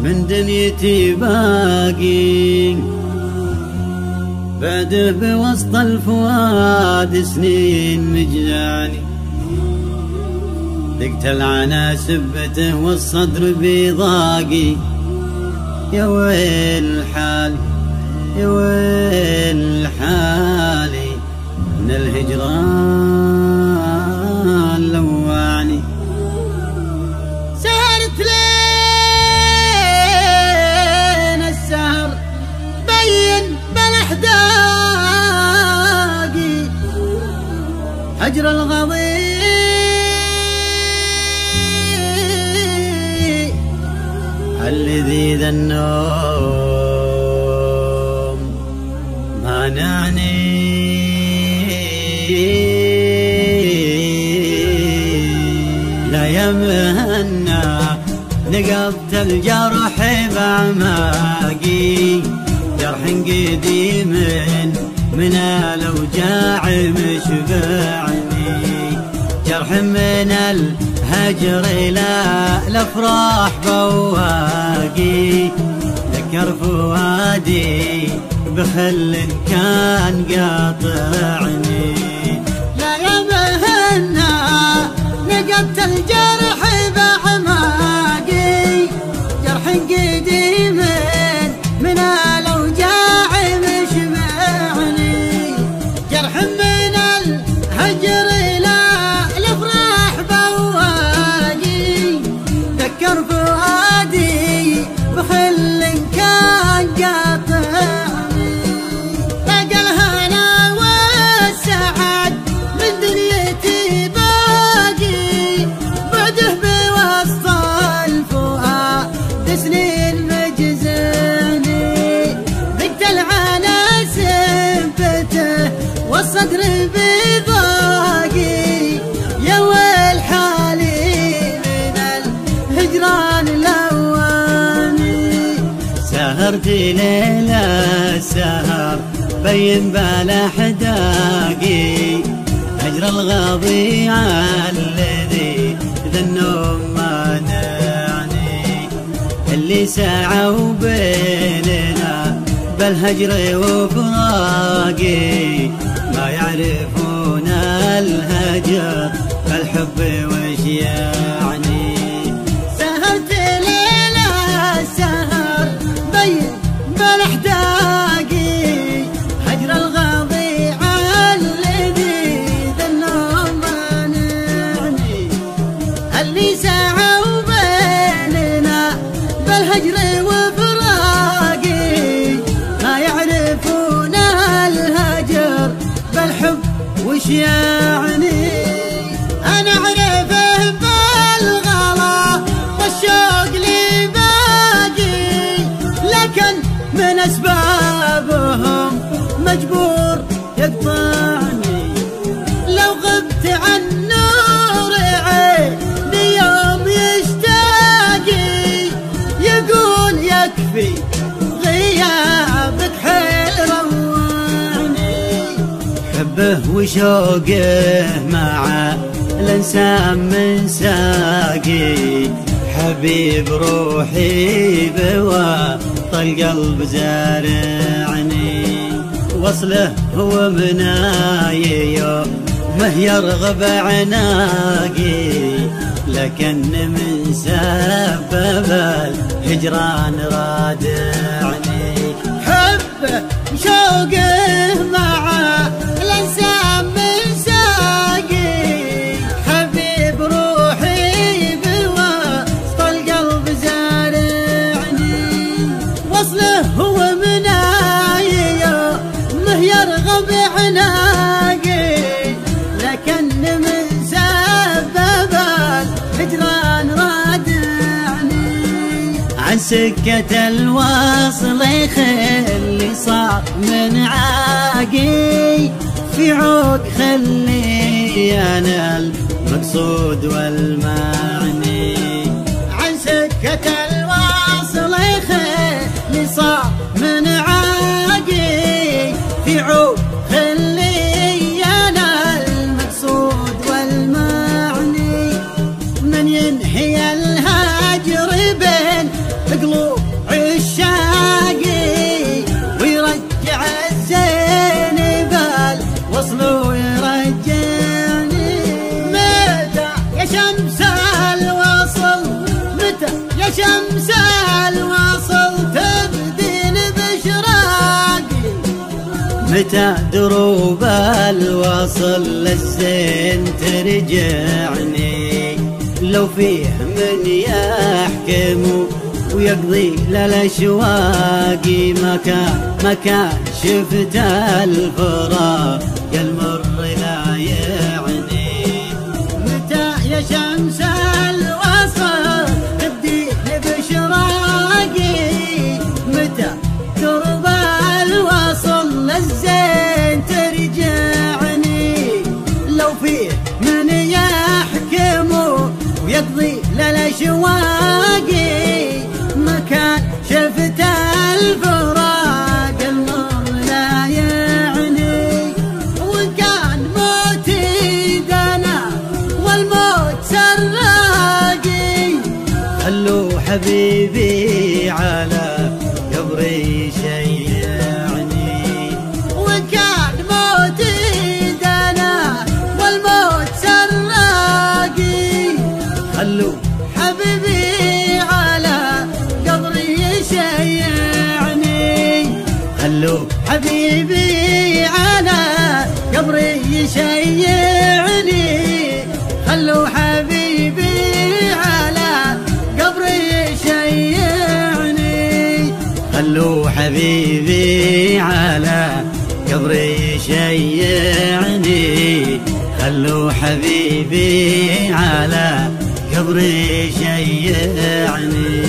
من دنيتي باقي، بعده بوسط الفؤاد سنين مجاني، ذقت العنا سبته والصدر بضاقي. يا ويل حالي يا ويل حالي من الهجران لواني. سهرت لين السهر بين بالاحداقي، هجر الغضيب الذي ذا النوم مانعني. لا يمهنا نقبت الجرح بأعماقي، جرح قديم من الأوجاع مشبعني، جرح من الهجر إلى الأفراح بواقي. ذكر فؤادي بخل كان قاطعني. لا يمهنا نقبت الجرح بأعماقي، جرح قديم من الأوجاع مشبعني، جرح من الهجر إلى الأفراح بواقي. ذكر فؤادي بخل كان قاطعني. بقى الهنا والسعد من دنيتي باقي، بعده بوسط الفؤاد سنين مجزاني، ذقت العنا سبته والصدر بضاقي. يا ويل حالي من الهجران لواني. سهرت ليلة السهر بين بالاحداقي، هجر الغضيع الذي ذا النوم مانعني، اللي سعوا بيننا بالهجر وفراقي، ما يعرفون الهجر الحب وش يعني. سهرت ليلة السهر بين بالاحداقي، هجر الغضيع الذي ذا النوم مانعني، اللي سعوا بيننا بالهجر وفراقي، ما يعرفون الهجر بالحب وش يعني. أنا أعرفه بالغلا والشوق لي باقي، لكن من أسبابهم مجبور يقطعني. لو غبت عن نور عيني يوم يشتاقي، يقول يكفي غيابك حيل رواني. حبه وشوقه مع الانسان من ساقي، حبيب روحي بوسط القلب زارعني، وصله هو مناي يوم يرغب عناقي، لكن من سبب الهجران رادعني. حبه وشوقه مع الانسان من ساقي، حبيب روحي بوسط القلب زارعني، وصله هو مناي يوم يرغب عناقي، لكن من سبب الهجران رادعني. عن سكة الوصل يخلي صار من عاقي، في عود خلي أنا المقصود والمعني. عن سكة الوصل يخلي صار من عاقي، في عود خلي أنا المقصود والمعني. من ينهي الهجر بين قلوب عشاقي ويرجع الزين بالوصل ويرجعني. متى يا شمس الوصل متى يا شمس الوصل تبدين بشراقي. متى دروب الوصل للزين ترجعني. لو فيه من يحكم ويقضي للأشواق مكان شفت الفراق المر لا يعني. متى يا شمس الوصل تبدين بشراقي. متى درب الوصل للزين ترجعني. لو فيه من يحكم ويقضي للأشواق مكان شفت الفراق المر لا يعني. وكان موتي دنا والموت سراقي. خلوا حبيبي على قبري شيعني. وكان موتي دنا والموت سراقي. خلوا حبيبي على قبري يشيعني. خلوا حبيبي على قبري يشيعني. خلوا حبيبي على قبري يشيعني. خلوا حبيبي على قبري شيعني. خلوا حبيبي على قبري شيعني.